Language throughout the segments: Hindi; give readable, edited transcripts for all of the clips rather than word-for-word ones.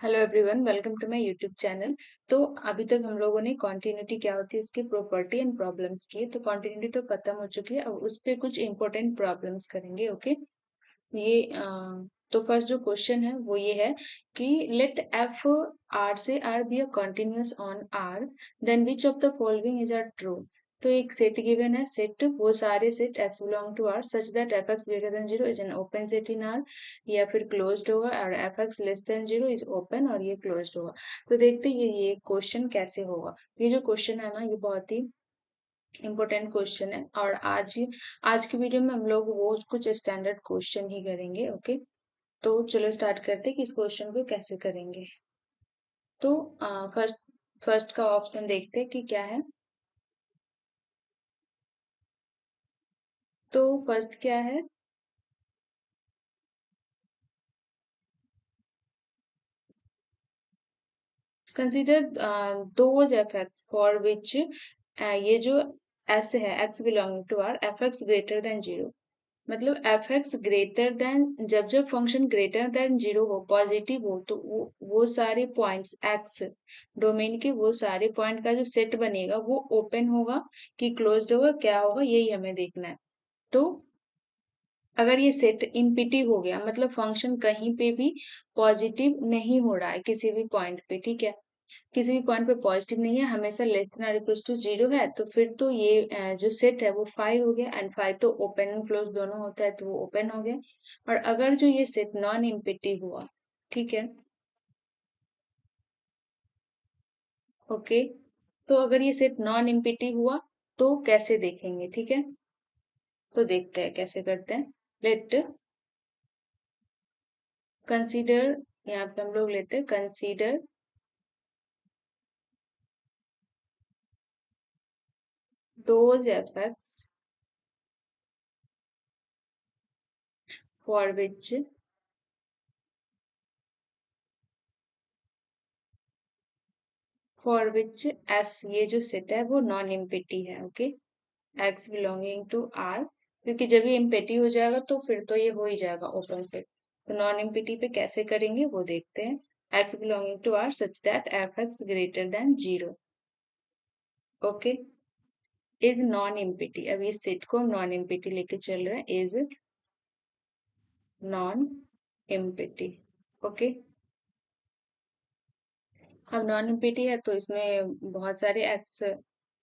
Hello everyone, welcome to my YouTube channel. तो अभी तक हम लोगों ने कॉन्टिन्यूटी क्या होती है इसकी प्रॉपर्टी एंड प्रॉब्लम्स की। तो कॉन्टिन्यूटी तो खत्म हो चुकी है, अब उस पे कुछ इंपॉर्टेंट प्रॉब्लम्स करेंगे। ओके, ये तो फर्स्ट जो क्वेश्चन है वो ये है कि लेट एफ आर से R be a continuous on R, then which of the following is are true. तो एक सेट गिवन है, सेट वो सारे set x belong to R such that f x greater than zero is an open set in R, या फिर क्लोज्ड होगा, और f x less than zero is open और ये क्लोज्ड होगा। तो देखते हैं ये क्वेश्चन कैसे होगा। ये जो क्वेश्चन है ना, ये बहुत ही इम्पोर्टेंट क्वेश्चन है, और आज की वीडियो में हम लोग वो कुछ स्टैंडर्ड क्वेश्चन ही करेंगे। ओके, तो चलो स्टार्ट करते हैं कि इस क्वेश्चन को कैसे करेंगे। तो फर्स्ट फर्स्ट का ऑप्शन देखते हैं कि क्या है। तो फर्स्ट क्या है, consider those f x for which, ये जो एस है x belonging to R, f x greater than zero. मतलब एफ एक्स ग्रेटर देन, जब जब फंक्शन ग्रेटर देन जीरो हो, पॉजिटिव हो, तो वो सारे पॉइंट्स एक्स डोमेन के वो सारे पॉइंट का जो सेट बनेगा वो ओपन होगा कि क्लोज्ड होगा, क्या होगा, यही हमें देखना है। तो अगर ये सेट इम्पिटी हो गया, मतलब फंक्शन कहीं पे भी पॉजिटिव नहीं हो रहा है किसी भी पॉइंट पे, ठीक है, किसी भी पॉइंट पे पॉजिटिव नहीं है, हमेशा लेस देन और इक्वल टू जीरो है, तो फिर तो ये जो सेट है वो फाइव हो गया। एंड फाइव तो ओपन एंड क्लोज दोनों होता है, तो वो ओपन हो गया। और अगर जो ये सेट नॉन इम्पिटी हुआ, ठीक है, ओके, तो अगर ये सेट नॉन इम्पिटी हुआ तो कैसे देखेंगे, ठीक है। तो देखते हैं कैसे करते हैं। लेट कंसीडर, यहाँ पे हम लोग लेते हैं consider those effects for which S, ये जो सेट है वो नॉन इम्पिटी है। Okay, x belonging to R, क्योंकि जब ये इम्पिटी हो जाएगा तो फिर तो ये हो ही जाएगा ओपन सेट। तो नॉन इम्पिटी पे कैसे करेंगे वो देखते हैं। X belonging to R such that f x greater than zero, okay, is non empty. अब इस सेट को हम नॉन इम्पिटी लेके चल रहे हैं, इज नॉन इम्पिटी। ओके, अब नॉन एम्पिटी है तो इसमें बहुत सारे एक्स,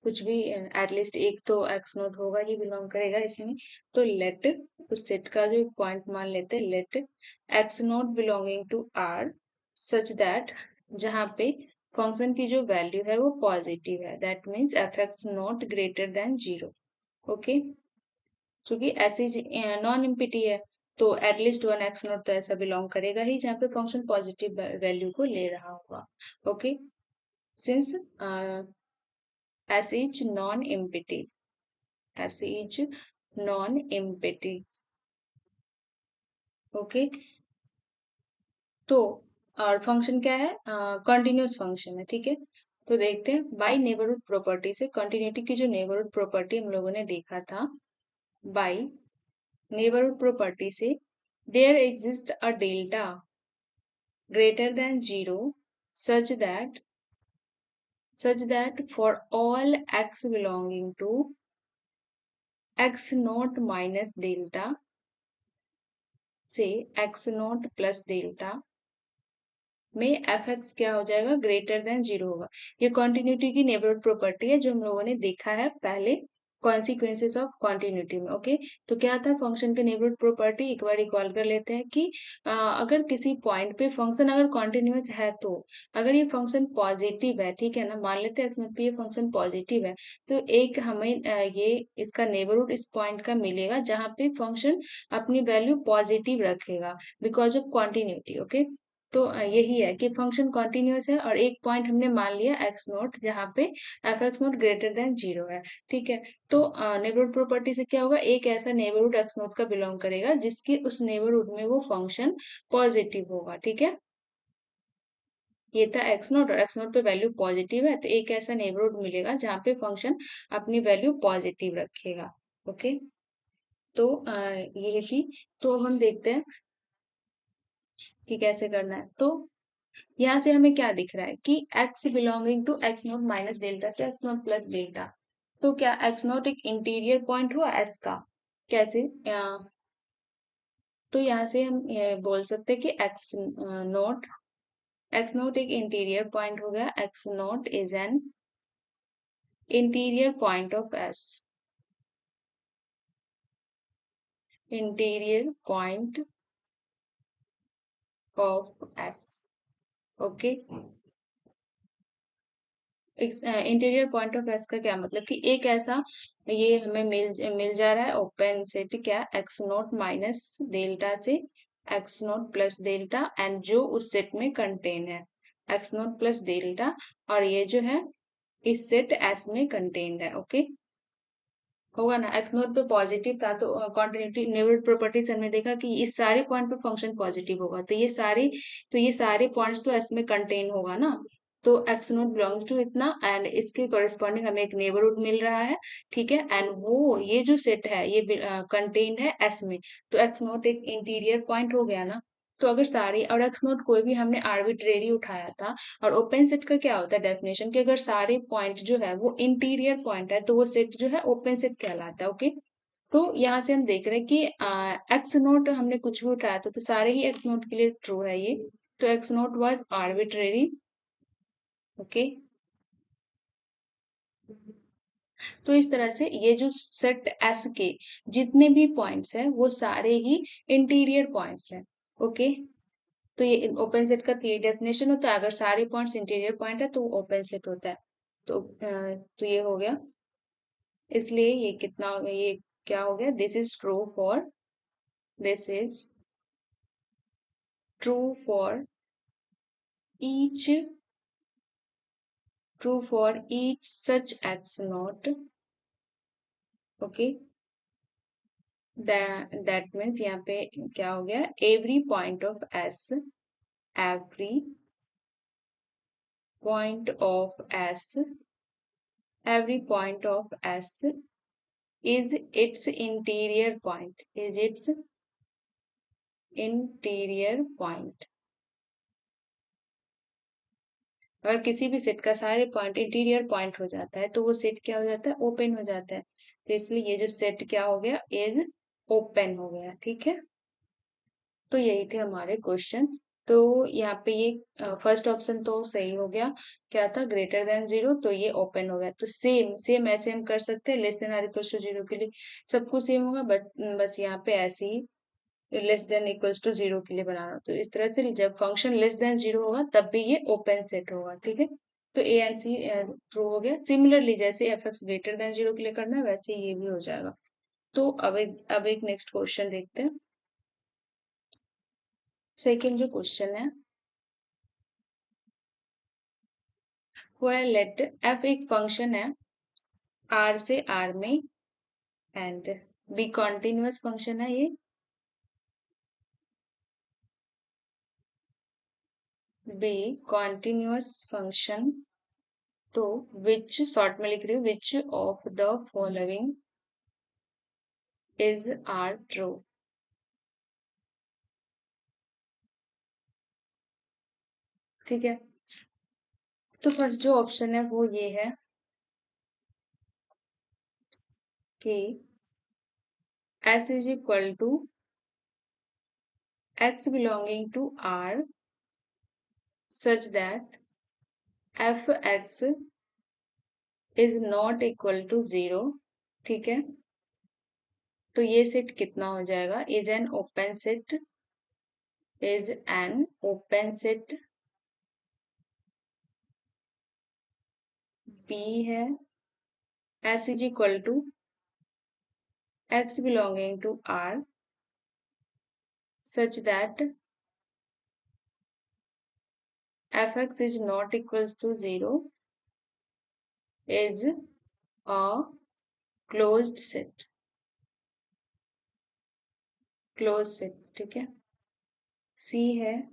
कुछ भी एटलीस्ट एक तो एक्स नोट होगा ही, बिलोंग करेगा इसमें। तो लेट उस सेट का जो पॉइंट मान लेते हैं, let x naught belonging to R such that, जहाँ पे फंक्शन की जो वैल्यू है वो पॉजिटिव है, that means F x not greater than zero. Okay, क्योंकि ऐसी नॉन इम्पिटी है तो एटलीस्ट वन एक्स नोट तो ऐसा बिलोंग करेगा ही जहाँ पे फंक्शन पॉजिटिव वैल्यू को ले रहा होगा। Okay, since S is non-empty, S is non-empty, okay. तो और फंक्शन क्या है, कंटिन्यूअस फंक्शन है, ठीक है। तो देखते हैं बाय नेबरहुड प्रॉपर्टी से, कंटिन्यूटी की जो नेबरहुड प्रॉपर्टी हम लोगों ने देखा था, बाय नेबरहुड प्रॉपर्टी से, there exist a delta greater than zero such that for all x belonging to x naught minus delta से x नॉट प्लस डेल्टा में एफ एक्स क्या हो जाएगा, ग्रेटर देन जीरो होगा। ये कॉन्टिन्यूटी की नेबरहुड प्रॉपर्टी है जो हम लोगों ने देखा है पहले कॉन्सिक्वेंसेस ऑफ कॉन्टिन्यूटी में। ओके, तो क्या था फंक्शन के नेबरहुड प्रॉपर्टी, एक बार रिकॉल कर लेते हैं कि अगर किसी पॉइंट पे फंक्शन अगर कॉन्टिन्यूस है, तो अगर ये फंक्शन पॉजिटिव है, ठीक है ना, मान लेते हैं एक्स में ये फंक्शन पॉजिटिव है, तो एक हमें ये इसका नेबरहुड इस पॉइंट का मिलेगा जहाँ पे फंक्शन अपनी वैल्यू पॉजिटिव रखेगा बिकॉज ऑफ कॉन्टिन्यूटी। ओके, तो यही है कि फंक्शन कॉन्टिन्यूस है और एक पॉइंट हमने मान लिया एक्स नोट जहाँ पे f x note greater than zero है, ठीक है। तो नेबरहुड प्रॉपर्टी से क्या होगा, एक ऐसा नेबरहुड एक्स नोट का बिलोंग करेगा जिसके उस नेबरहुड में वो फंक्शन पॉजिटिव होगा, ठीक है। ये था एक्स नोट, और एक्स नोट पे वैल्यू पॉजिटिव है, तो एक ऐसा नेबरहुड मिलेगा जहाँ पे फंक्शन अपनी वैल्यू पॉजिटिव रखेगा। ओके, तो ये थी। तो हम देखते हैं कि कैसे करना है। तो यहाँ से हमें क्या दिख रहा है कि x belonging to x naught minus delta से x नॉट प्लस डेल्टा, तो क्या x नॉट एक इंटीरियर पॉइंट हुआ s का? कैसे? तो यहाँ से हम ये बोल सकते हैं कि एक्स नोट एक इंटीरियर पॉइंट हो गया, x note is an interior point of S, interior point of S. Okay, interior point of S का क्या मतलब कि एक ऐसा, ये हमें मिल जा रहा है ओपन सेट क्या, एक्स नोट माइनस डेल्टा से x naught plus delta, and जो उस सेट में कंटेन है एक्स नोट प्लस डेल्टा, और ये जो है इस सेट एस में कंटेन्ड है। ओके, होगा ना, एक्स नोट पे पॉजिटिव था तो कॉन्टिन्यूटी नेबरहुड प्रॉपर्टी से हमने देखा कि इस सारे पॉइंट पे फंक्शन पॉजिटिव होगा, तो ये सारे पॉइंट्स तो एस में कंटेन होगा ना, तो एक्स नोट बिलोंग टू इतना, एंड इसके कॉरेस्पॉन्डिंग हमें एक नेबरहुड मिल रहा है, ठीक है, एंड वो ये जो सेट है ये कंटेन्ड है एस में, तो एक्स नोट एक इंटीरियर पॉइंट हो गया ना। तो अगर सारे, और एक्स नोट कोई भी हमने आर्बिट्रेरी उठाया था, और ओपन सेट का क्या होता है डेफिनेशन, कि अगर सारे पॉइंट जो है वो इंटीरियर पॉइंट है तो वो सेट जो है ओपन सेट कहलाता है। ओके, तो यहाँ से हम देख रहे हैं कि एक्स नोट हमने कुछ भी उठाया था तो सारे ही एक्स नोट के लिए ट्रू है ये, तो x note was arbitrary. Okay, तो इस तरह से ये जो सेट एस के जितने भी पॉइंट्स हैं वो सारे ही इंटीरियर पॉइंट्स हैं। ओके, तो ये ओपन सेट का ये डेफिनेशन होता है, अगर सारे पॉइंट्स इंटीरियर पॉइंट है तो ओपन सेट होता है। तो ये हो गया, इसलिए ये कितना, ये क्या हो गया, this is true for, this is true for each, true for each such x not. Okay, that means यहाँ पे क्या हो गया, every point of S, every point of S, every point of S is its interior point, is its interior point। अगर किसी भी सेट का सारे पॉइंट इंटीरियर पॉइंट हो जाता है तो वो सेट क्या हो जाता है, ओपन हो जाता है, तो इसलिए ये जो सेट क्या हो गया, इज ओपन हो गया। ठीक है, तो यही थे हमारे क्वेश्चन। तो यहाँ पे ये फर्स्ट ऑप्शन तो सही हो गया, क्या था, ग्रेटर देन जीरो, तो ये ओपन हो गया। तो सेम सेम ऐसे हम कर सकते हैं, less than or equal to zero के लिए सब कुछ सेम होगा, बट बस यहाँ पे ऐसे ही less than equals to zero के लिए बनाना, तो इस तरह से जब फंक्शन लेस देन जीरो होगा तब भी ये ओपन सेट होगा। ठीक है, तो ए एंड सी ट्रू हो गया। सिमिलरली जैसे F x greater than zero के लिए करना है वैसे ये भी हो जाएगा। तो अब एक नेक्स्ट क्वेश्चन देखते हैं। सेकेंड जो क्वेश्चन है वो है, लेट एफ एक फंक्शन है आर से आर में, एंड बी कॉन्टिन्यूअस फंक्शन है ये, बी कॉन्टिन्यूअस फंक्शन, तो विच शॉर्ट में लिख रही हूँ, which of the following is are true. ठीक है, तो फर्स्ट जो ऑप्शन है वो ये है कि s is equal to x belonging to r such that f x is not equal to zero. ठीक है, तो ये सेट कितना हो जाएगा, is an open set, is an open set, B है s is equal to x belonging to r such that fx is not equals to 0 is a closed set, closed set। ठीक है, c है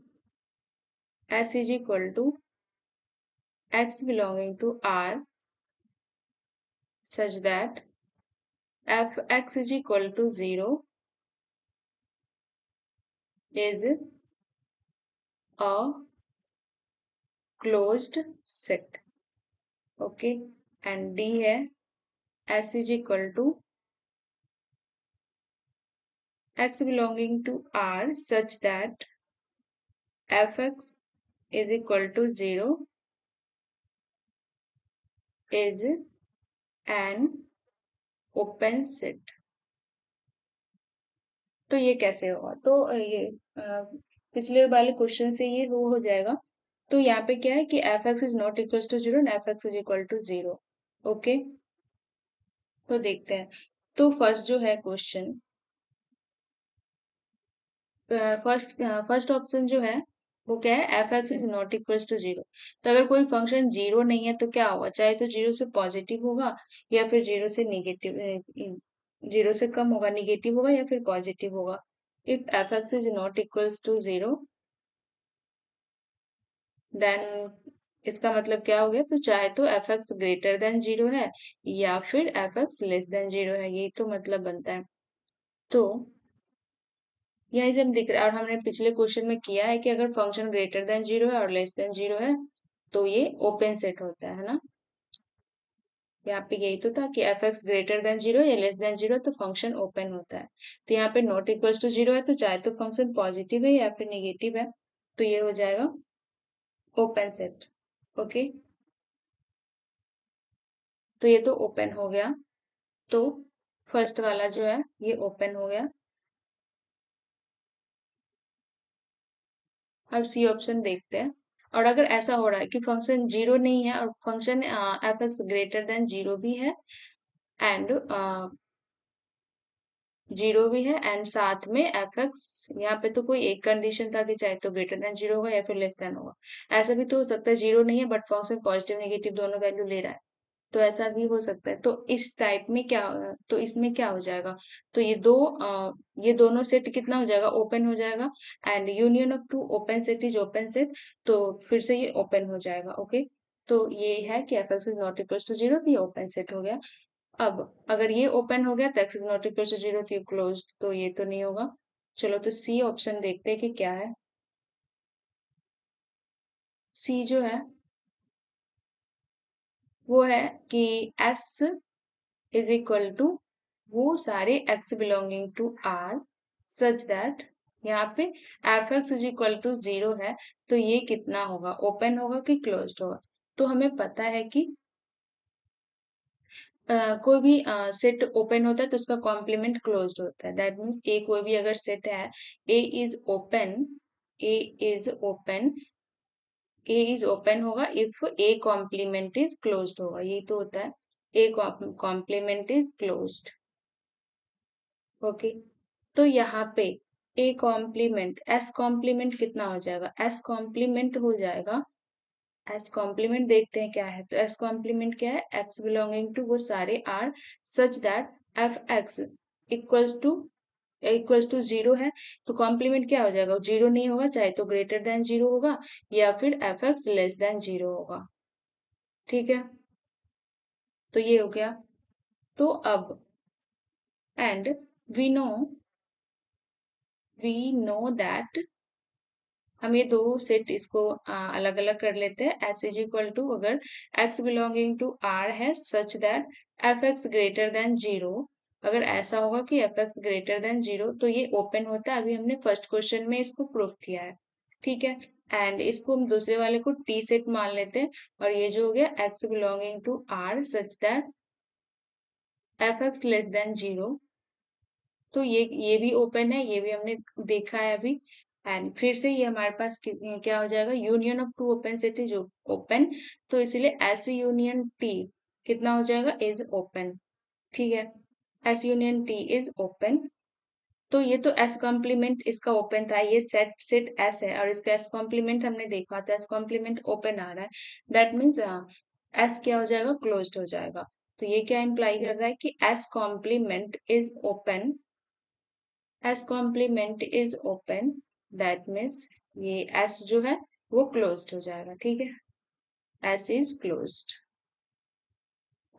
s is equal to x belonging to r such that fx is equal to 0 is a closed set. Okay, and D है s is equal to x belonging to R such that fx is equal to 0 is an open set। तो ये कैसे होगा? तो ये पिछले वाले क्वेश्चन से ये वो हो जाएगा। तो यहाँ पे क्या है कि fx is not equal to 0 and fx is equal to 0। Okay, तो देखते हैं। तो फर्स्ट जो है क्वेश्चन, फर्स्ट फर्स्ट ऑप्शन जो है वो क्या है, f x is not equal to 0। तो अगर कोई फंक्शन 0 नहीं है तो क्या होगा? चाहे तो 0 से पॉजिटिव होगा या फिर 0 से नेगेटिव, 0 से कम होगा, निगेटिव होगा या फिर पॉजिटिव होगा। If f x is not equal to 0 then इसका मतलब क्या हो गया? तो चाहे तो एफ एक्स ग्रेटर देन 0 है या फिर एफ एक्स लेस देन 0 है, यही तो मतलब बनता है। तो यही से हम दिख रहा है, और हमने पिछले क्वेश्चन में किया है कि अगर फंक्शन ग्रेटर देन 0 है और लेस देन 0 है तो ये ओपन सेट होता है ना। यहाँ पे यही तो था कि एफ एक्स ग्रेटर देन 0 या लेस देन 0 तो फंक्शन ओपन होता है। तो यहाँ पे नॉट इक्वल टू 0 है तो चाहे तो फंक्शन पॉजिटिव है या फिर निगेटिव है, तो ये हो जाएगा ओपन सेट। ओके, तो ये तो ओपन हो गया। तो फर्स्ट वाला जो है ये ओपन हो गया। अब सी ऑप्शन देखते हैं। और अगर ऐसा हो रहा है कि फंक्शन 0 नहीं है और function F x greater than 0 भी है एंड 0 भी है एंड साथ में एफ एक्स, यहाँ पे तो कोई एक कंडीशन था कि चाहे तो ग्रेटर देन 0 होगा या फिर लेस देन होगा। ऐसा भी तो हो सकता है 0 नहीं है बट फंक्शन पॉजिटिव नेगेटिव दोनों वैल्यू ले रहा है, तो ऐसा भी हो सकता है। तो इस टाइप में क्या, तो इसमें क्या हो जाएगा? तो ये दोनों सेट कितना हो जाएगा? ओपन हो जाएगा। And union of two open set is open set, तो फिर से ये ओपन हो जाएगा। ओके, तो ये है कि f x is not equal to 0, तो ये ओपन सेट हो गया। अब अगर ये ओपन हो गया तो x is not equal to 0, तो ये क्लोज, तो ये तो नहीं होगा। चलो तो सी ऑप्शन देखते हैं कि क्या है। सी जो है वो है कि एस इज इक्वल टू वो सारे x belonging to R such that, यहाँ पे f x is equal to 0 है, तो ये कितना होगा? ओपन होगा कि क्लोज्ड होगा? तो हमें पता है कि कोई भी सेट ओपन होता है तो उसका कॉम्प्लीमेंट क्लोज्ड होता है। दैट मीन्स ए कोई भी अगर सेट है, A is open, A is open, A is open होगा if A complement is closed होगा, यही तो होता है, A complement is closed. Okay, तो यहाँ पे ए कॉम्प्लीमेंट, एस कॉम्प्लीमेंट कितना हो जाएगा? एस कॉम्प्लीमेंट हो जाएगा, एस कॉम्प्लीमेंट देखते हैं क्या है। तो एस कॉम्प्लीमेंट क्या है? एक्स बिलोंगिंग टू वो सारे R such that f x equals to 0 है, तो कॉम्प्लीमेंट क्या हो जाएगा? 0 नहीं होगा, चाहे तो ग्रेटर देन 0 होगा या फिर एफ एक्स लेस देन 0 होगा। ठीक है, तो ये हो गया। तो अब and we know we know that, हम ये दो सेट इसको अलग अलग कर लेते हैं। एस इज इक्वल टू अगर एक्स बिलोंगिंग टू आर है such that f x greater than 0, अगर ऐसा होगा कि एफ एक्स ग्रेटर देन 0 तो ये ओपन होता है। अभी हमने फर्स्ट क्वेश्चन में इसको प्रूव किया है। ठीक है, एंड इसको हम दूसरे वाले को टी सेट मान लेते हैं, और ये जो हो गया x belonging to R such that f x less than 0, तो ये भी ओपन है, ये भी हमने देखा है अभी। एंड फिर से ये हमारे पास क्या हो जाएगा? Union of two open set is open, तो इसीलिए एस यूनियन टी कितना हो जाएगा? Is open. ठीक है, S union T is open. तो ये तो एस कॉम्प्लीमेंट इसका ओपन था, ये सेट सेट एस है और इसका एस कॉम्प्लीमेंट हमने देखा था, एस कॉम्प्लीमेंट ओपन आ रहा है। दैट मीन्स एस क्या हो जाएगा? क्लोज्ड हो जाएगा। तो ये क्या इंप्लाई कर रहा है कि S complement is open, S complement is open, that means ये एस जो है वो क्लोज्ड हो जाएगा। ठीक है, एस इज क्लोज्ड।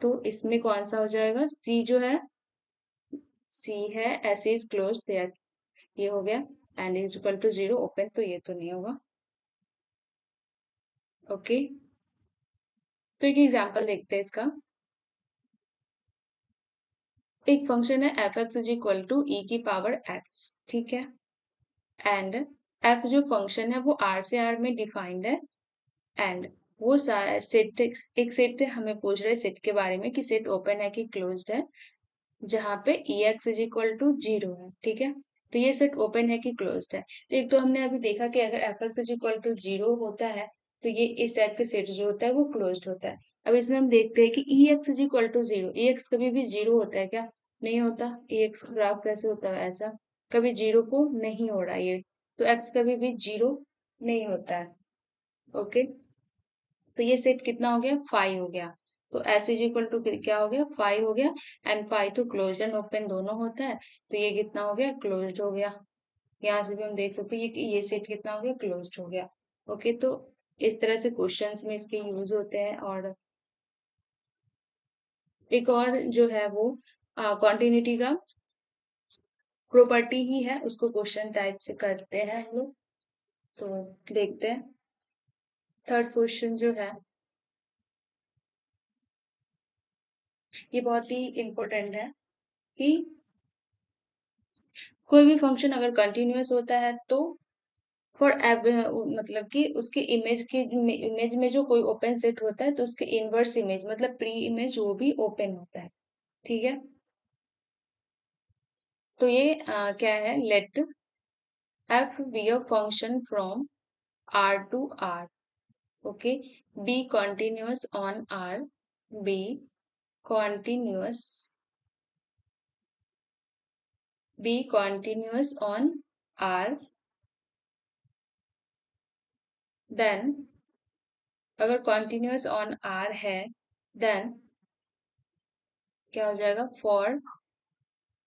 तो इसमें कौन सा हो जाएगा? सी जो है, सी है एस इज क्लोज्ड, ये हो गया। And is equal to 0 open, तो ये तो नहीं होगा। ओके, तो एक एग्जांपल देखते हैं इसका। एक फंक्शन है f x is equal to e की पावर एक्स, ठीक है, एंड एफ जो फंक्शन है वो आर से आर में डिफाइंड है, एंड वो सेट, एक सेट हमें पूछ रहे सेट के बारे में कि सेट ओपन है कि क्लोज्ड है, जहाँ पे ई एक्स इज इक्वल टू 0 है, ठीक है। तो ये सेट ओपन है कि क्लोज्ड है। तो एक तो हमने अभी देखा कि अगर f x is equal to 0 होता है तो ये इस टाइप के सेट जो होता है वो क्लोज्ड होता है। अब इसमें हम देखते हैं कि e x is equal to 0, e x कभी भी 0 होता है क्या? नहीं होता। ई एक्स का ग्राफ कैसे होता है? ऐसा कभी 0 को नहीं हो रहा ये, तो एक्स कभी भी 0 नहीं होता है। ओके, तो ये सेट कितना हो गया? 5 हो गया। तो एस इज इक्वल टू क्या हो गया? 5 हो गया, एंड 5 तो क्लोज्ड एंड ओपन दोनों होता है, तो ये कितना हो गया? क्लोज्ड हो गया। यहाँ से भी हम देख सकते हैं ये सेट कितना हो गया? क्लोज्ड हो गया। ओके, तो इस तरह से क्वेश्चंस में इसके यूज होते हैं। और एक और जो है वो कॉन्टिन्यूटी का प्रॉपर्टी ही है, उसको क्वेश्चन टाइप से करते हैं हम लोग। तो देखते हैं थर्ड क्वेश्चन जो है, ये बहुत ही इम्पोर्टेंट है कि कोई भी फंक्शन अगर कंटिन्यूअस होता है तो फॉर मतलब कि उसके इमेज में जो कोई ओपन सेट होता है तो उसके इनवर्स इमेज मतलब प्री इमेज वो भी ओपन होता है, ठीक है। तो ये क्या है? Let f be a function from R to R, okay, be continuous on R, be continuous, be continuous on R, then अगर कॉन्टिन्यूअस ऑन आर है देन क्या हो जाएगा? For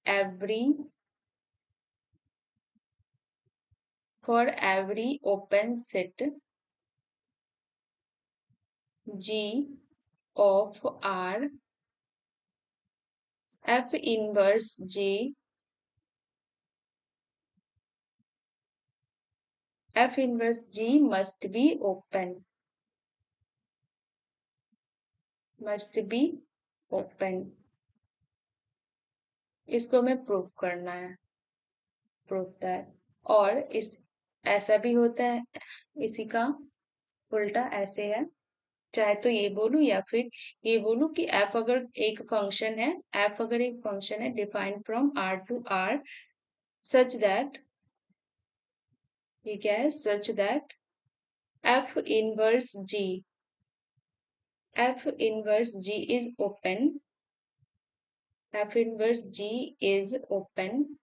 every, for every open set G of R, F inverse G, F inverse G must be open, must be open। इसको हमें प्रूव करना है, प्रूव दैट। और इस ऐसा भी होता है, इसी का उल्टा ऐसे है, चाहे तो ये बोलूं या फिर ये बोलूं कि एफ अगर एक फंक्शन है, एफ अगर एक फंक्शन है defined from R to R such that, ये क्या है? Such that F inverse G, F inverse G is open, F inverse G is open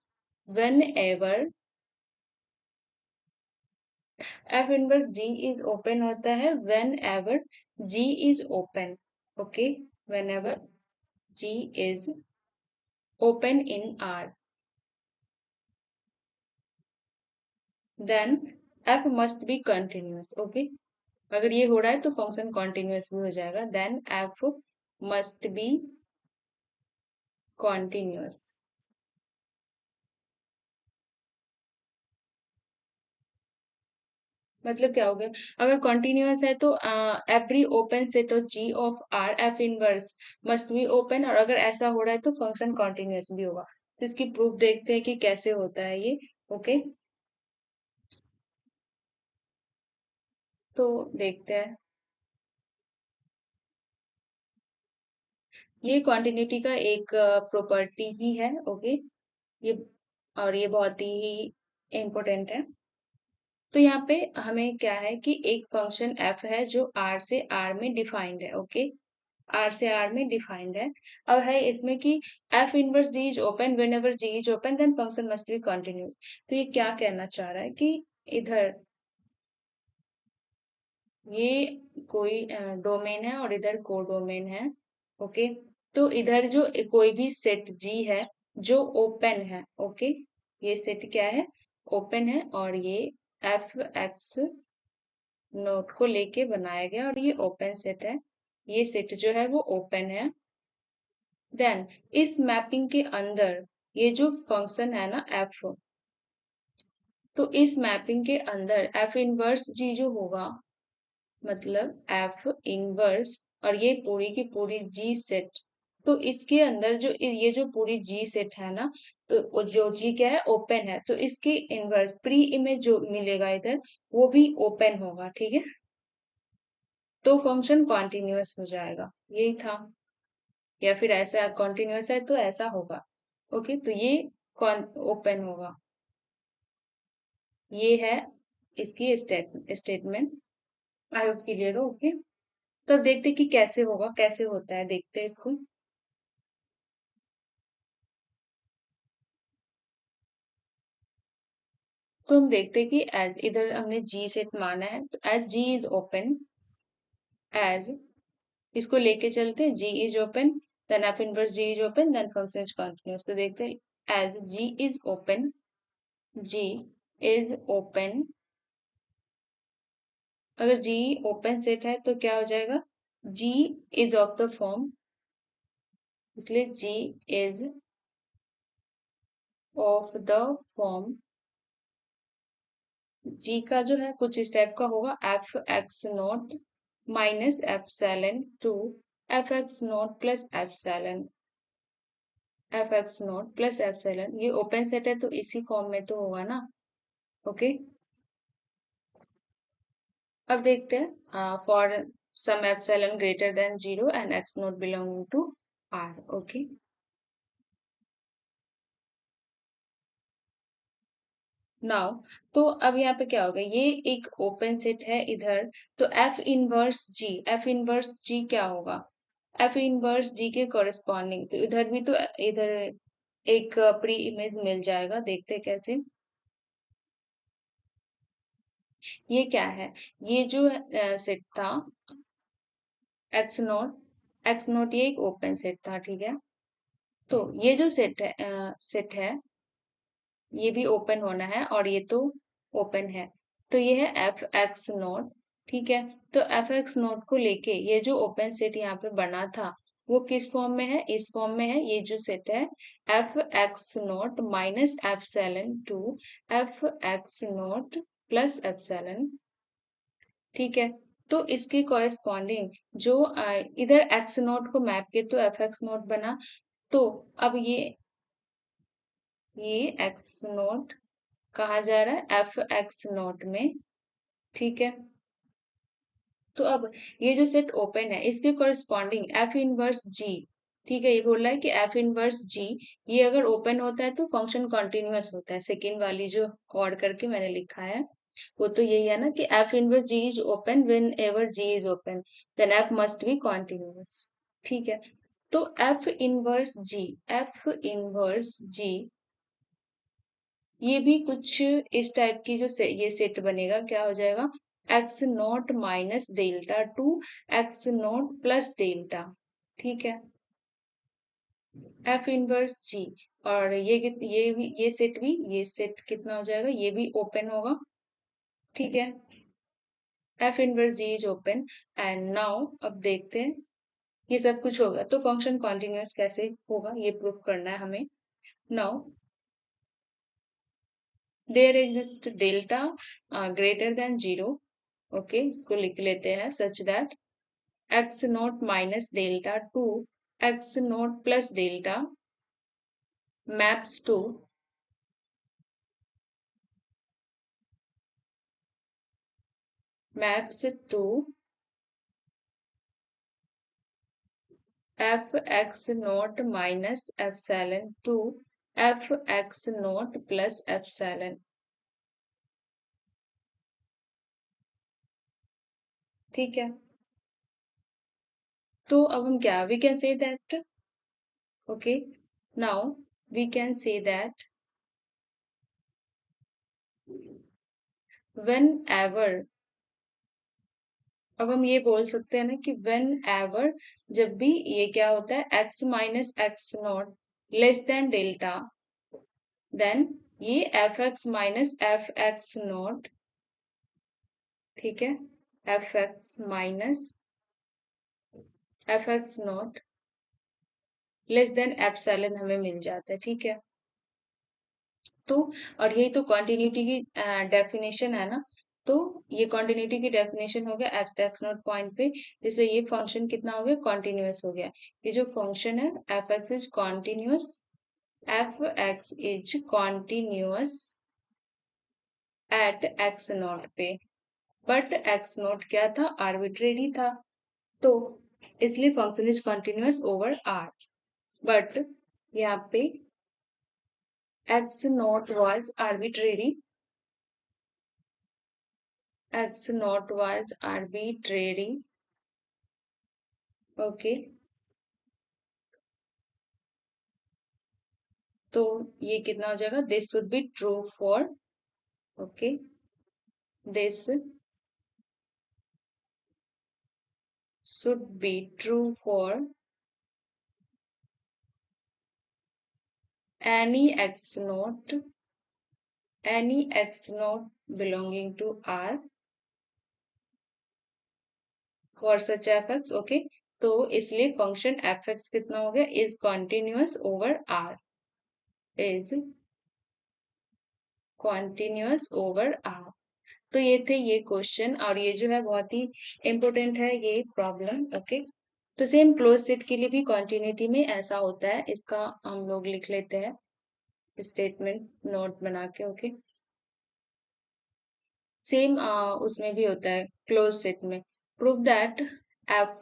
whenever, F inverse G is open होता है whenever G is open, okay, whenever G is open in R, then F must be continuous, okay। अगर ये हो रहा है तो फंक्शन कॉन्टिन्यूअस भी हो जाएगा, then F must be continuous। मतलब क्या हो गया? अगर कॉन्टिन्यूअस है तो every open set of G of R f inverse must be open, और अगर ऐसा हो रहा है तो फंक्शन कॉन्टिन्यूअस भी होगा। तो इसकी प्रूफ देखते हैं कि कैसे होता है ये। ओके, तो देखते हैं। ये कॉन्टिन्यूटी का एक प्रॉपर्टी ही है, ओके, ये, और ये बहुत ही इम्पोर्टेंट है। तो यहाँ पे हमें क्या है कि एक फंक्शन एफ है जो आर से आर में डिफाइंड है, ओके, आर से आर में डिफाइंड है। अब है इसमें कि f inverse G is open whenever G is open then function must be continuous. तो ये क्या कहना चाह रहा है कि इधर ये कोई डोमेन है और इधर को डोमेन है, ओके। तो इधर जो कोई भी सेट जी है जो ओपन है, ओके, ये सेट क्या है? ओपन है, और ये एफ एक्स नोट को लेके बनाया गया और ये ओपन सेट है, ये सेट जो है वो ओपन है। देन इस मैपिंग के अंदर ये जो फंक्शन है ना एफ, तो इस मैपिंग के अंदर एफ इनवर्स जी जो होगा मतलब एफ इनवर्स, और ये पूरी की पूरी जी सेट। तो इसके अंदर जो ये जो पूरी जी सेट है ना, तो वो जो जी क्या है, ओपन है, तो इसके इनवर्स प्री इमेज जो मिलेगा इधर, वो भी ओपन होगा, ठीक है। तो फंक्शन कॉन्टिन्यूअस हो जाएगा, यही था। या फिर ऐसा कॉन्टिन्यूअस है तो ऐसा होगा। ओके, तो ये ओपन होगा। ये है इसकी स्टेटमेंट। आई होप क्लियर हो। ओके, तो अब देखते हैं कि कैसे होगा, कैसे होता है, देखते हैं इसको। तो हम देखते हैं कि एज इधर हमने जी सेट माना है, तो as G is open, as इसको लेके चलते हैं, G is open, then f inverse G is open, then function is continuous. तो देखते हैं as G is open, G is open, अगर जी ओपन सेट है तो क्या हो जाएगा, G is of the form, इसलिए G is of the form, G का जो है कुछ इस टाइप का होगा, f x not minus epsilon to f x naught plus epsilon, f x naught plus epsilon. ये ओपन सेट है तो इसी फॉर्म में तो होगा ना। ओके, अब देखते हैं for some epsilon greater than 0 and x naught belonging to R. Okay, now तो अब यहाँ पे क्या होगा, ये एक ओपन सेट है इधर, तो एफ इनवर्स जी क्या होगा, एफ इनवर्स जी के कॉरेस्पॉन्डिंग, तो इधर भी तो इधर एक प्री इमेज मिल जाएगा, देखते हैं कैसे। ये क्या है, ये जो सेट था एक्स नोट ये एक ओपन सेट था, ठीक है। तो ये जो सेट है ये भी ओपन होना है, और ये तो ओपन है, तो ये है एफ एक्स नोट, ठीक है। तो एफ एक्स नोट को लेके ये जो ओपन सेट यहाँ पे बना था, वो किस फॉर्म में है, इस फॉर्म में है, ये जो सेट है f x naught minus epsilon to f x naught plus epsilon, ठीक है। तो इसके कॉरेस्पॉन्डिंग जो इधर एक्स नोट को मैप किया तो एफ एक्स नोट बना, तो अब ये एक्स नोट कहा जा रहा है एफ एक्स नोट में, ठीक है। तो अब ये जो सेट ओपन है इसके कॉरेस्पॉन्डिंग एफ इनवर्स जी, ठीक है, ये बोल रहा है कि एफ इनवर्स जी ये अगर ओपन होता है तो फंक्शन कॉन्टिन्यूअस होता है, सेकेंड वाली जो और करके मैंने लिखा है वो तो यही है ना, कि f inverse G is open whenever G is open, then f must be continuous, ठीक है। तो एफ इनवर्स जी ये भी कुछ इस टाइप की जो ये सेट बनेगा, क्या हो जाएगा, x not minus delta to x naught plus delta, ठीक है, एफ इनवर्स जी। और ये सेट कितना हो जाएगा, ये भी ओपन होगा, ठीक है, f inverse G is open. And now अब देखते हैं, ये सब कुछ होगा तो फंक्शन कॉन्टिन्यूअस कैसे होगा ये प्रूफ करना है हमें। Now there exist delta greater than zero, okay, इसको लिख लेते हैं such that x not minus delta to x naught plus delta maps to maps to f x not minus epsilon to f x naught plus epsilon, ठीक है। तो अब हम क्या, we can say that, okay, now we can say that whenever, अब हम ये बोल सकते हैं ना कि व्हेन एवर, जब भी ये क्या होता है x minus x naught less than delta, then ये f x minus f x naught, ठीक है, f x minus f x naught less than epsilon हमें मिल जाता है, ठीक है। तो और यही तो कॉन्टिन्यूटी की डेफिनेशन है ना, तो ये कॉन्टिन्यूटी की डेफिनेशन हो गया एट एक्स नॉट पॉइंट पे, इसलिए ये फंक्शन कितना हो गया, कॉन्टिन्यूअस हो गया। ये जो फंक्शन है f x is continuous, f x is continuous at x naught पे, बट एक्स नॉट क्या था, आर्बिट्रेरी था, तो इसलिए function is continuous over R. But यहाँ पे x naught was arbitrary, x naught was arbitrary. Okay, तो ये कितना हो जाएगा, this should be true for, okay, this should be true for any x naught, any x naught belonging to R for such fx, okay. तो इसलिए फंक्शन fx कितना हो गया, is continuous over R, is continuous over R। तो ये थे ये क्वेश्चन, और ये जो है बहुत ही इम्पोर्टेंट है ये प्रॉब्लम, ओके। तो सेम क्लोज सेट के लिए भी कॉन्टिन्यूटी में ऐसा होता है, इसका हम लोग लिख लेते हैं स्टेटमेंट नोट बना के, ओके। सेम उसमें भी होता है क्लोज सेट में, प्रूव दैट एफ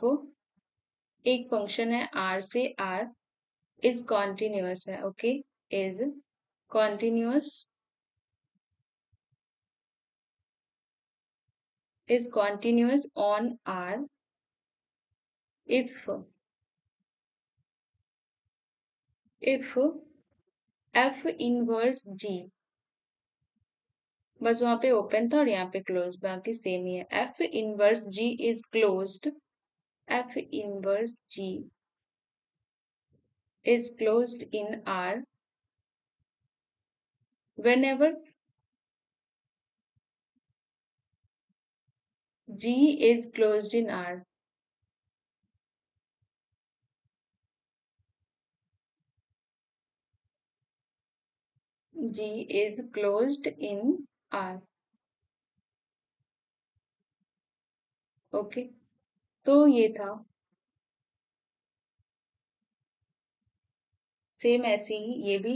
एक फंक्शन है आर से आर इज कॉन्टिन्यूअस है, okay, is continuous, is continuous on R if f inverse g, बस वहां पे ओपन था और यहाँ पे क्लोज, बाकी सेम ही है, f inverse g is closed, f inverse g is closed in R whenever G is closed in R, G is closed in R, okay. तो ये था सेम ऐसे ही ये भी।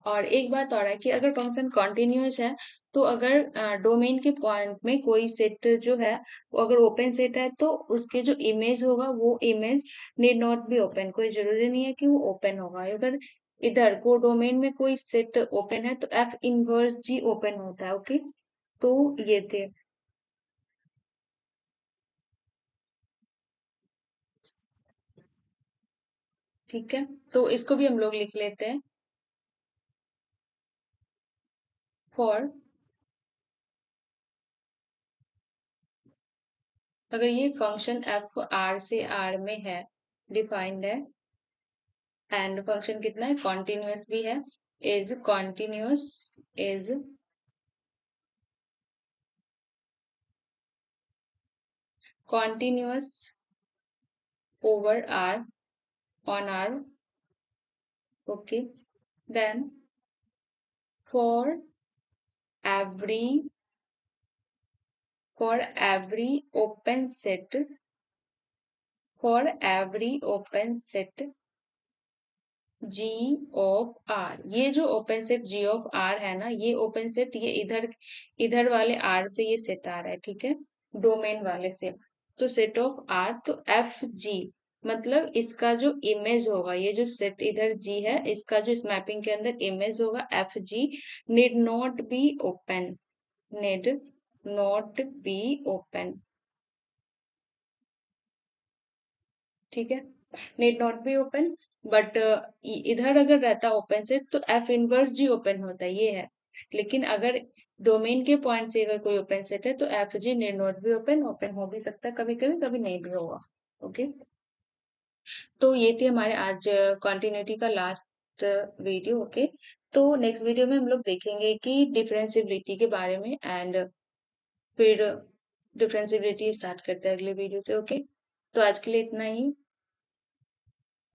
और एक बात और है कि अगर फंक्शन कॉन्टिन्यूअस है, तो अगर डोमेन के पॉइंट में कोई सेट जो है वो अगर ओपन सेट है, तो उसके जो इमेज होगा वो image need not be open, कोई जरूरी नहीं है कि वो ओपन होगा। अगर इधर को डोमेन में कोई सेट ओपन है तो एफ इनवर्स जी ओपन होता है, ओके। तो ये थे, ठीक है। तो इसको भी हम लोग लिख लेते हैं, फॉर अगर ये फंक्शन एफ आर से आर में है, डिफाइंड है, एंड फंक्शन कितना है, कॉन्टिन्यूअस भी है, is continuous, is continuous over R, on R, okay. Then for every, for every open set, for every open set G of R, ये जो open set G of R है ना, ये ओपन सेट ये इधर इधर वाले आर से ये सेट आ रहा है, ठीक है, डोमेन वाले से। तो सेट ऑफ आर, तो एफ जी मतलब इसका जो इमेज होगा, ये जो सेट इधर जी है, इसका जो इस मैपिंग के अंदर इमेज होगा F G need not be open, need not be open, ठीक है, need not be open. But इधर अगर रहता ओपन सेट तो एफ इनवर्स जी ओपन होता है, ये है। लेकिन अगर डोमेन के पॉइंट से अगर कोई ओपन सेट है तो F G need not be open, open हो भी सकता है कभी कभी, कभी नहीं भी होगा, ओके। तो ये थी हमारे आज कॉन्टिन्यूटी का लास्ट वीडियो, ओके। तो नेक्स्ट वीडियो में हम लोग देखेंगे कि डिफरेंशिएबिलिटी के बारे में, एंड फिर डिफरेंशिएबिलिटी स्टार्ट करते हैं अगले वीडियो से, ओके। तो आज के लिए इतना ही।